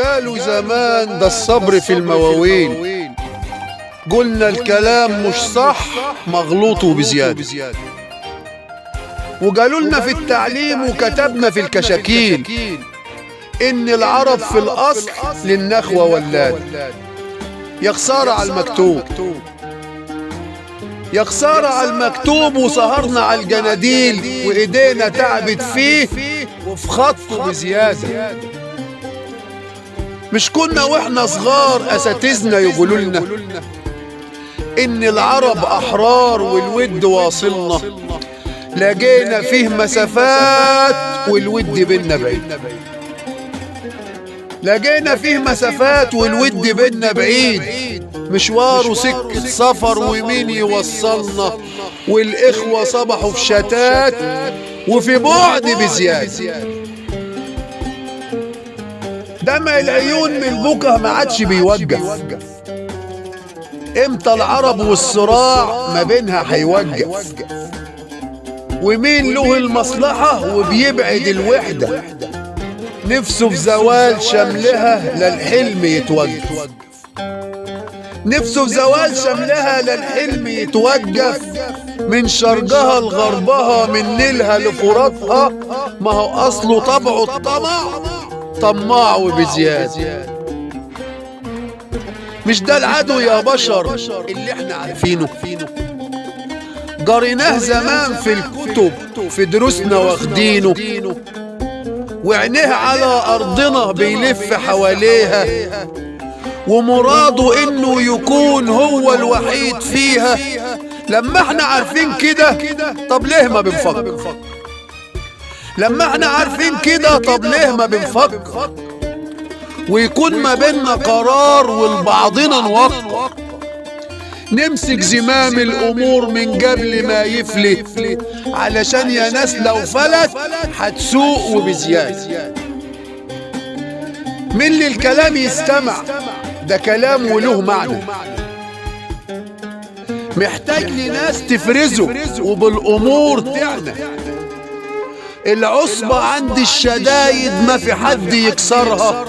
قالوا زمان ده الصبر في المواويل، قلنا الكلام مش صح مغلوط وبزيادة، وقالوا لنا في التعليم وكتبنا في الكشاكيل إن العرب في الأصل للنخوة ولاد. يا خسارة على المكتوب، يا خسارة على المكتوب، وسهرنا على الجناديل وإيدينا تعبت فيه وفي خطه بزيادة. مش كنا وإحنا صغار أساتذنا يقولوا لنا إن العرب أحرار والود واصلنا، لقينا فيه مسافات والود بينا بعيد، لقينا فيه مسافات والود بينا بعيد، مشواره سكة سفر ومين يوصلنا، والإخوة صبحوا في شتات وفي بعد بزيادة. دمع العيون من البكا ما عادش بيوقف، امتى العرب والصراع ما بينها هيوقف، ومين له المصلحة وبيبعد الوحدة، نفسه في زوال شملها للحلم يتوقف، نفسه في زوال شملها للحلم يتوقف، من شرقها لغربها من نيلها لفراتها، ما هو أصله طبعه الطمع طماع وبزيادة. مش ده العدو يا بشر اللي احنا عارفينه، قريناه زمان في الكتب في دروسنا واخدينه، وعينيه على أرضنا بيلف حواليها، ومراده إنه يكون هو الوحيد فيها. لما احنا عارفين كده طب ليه ما بنفكر؟ لما احنا عارفين كده طب ليه ما بنفكر؟ ويكون ما بيننا قرار ولبعضنا نوقع، نمسك زمام الأمور من قبل ما يفلت، علشان يا ناس لو فلت هتسوق وبزيادة. من اللي الكلام يستمع ده كلام وله معنى، محتاج لناس تفرزه وبالأمور تعنى. العصبة عند الشدايد ما في حد يكسرها،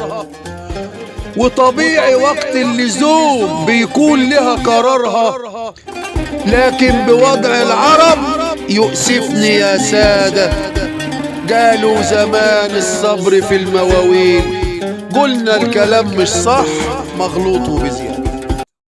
وطبيعي وقت اللزوم بيكون لها قرارها، لكن بوضع العرب يؤسفني يا سادة، قالوا زمان الصبر في المواويل، قلنا الكلام مش صح مغلوط وبزيادة.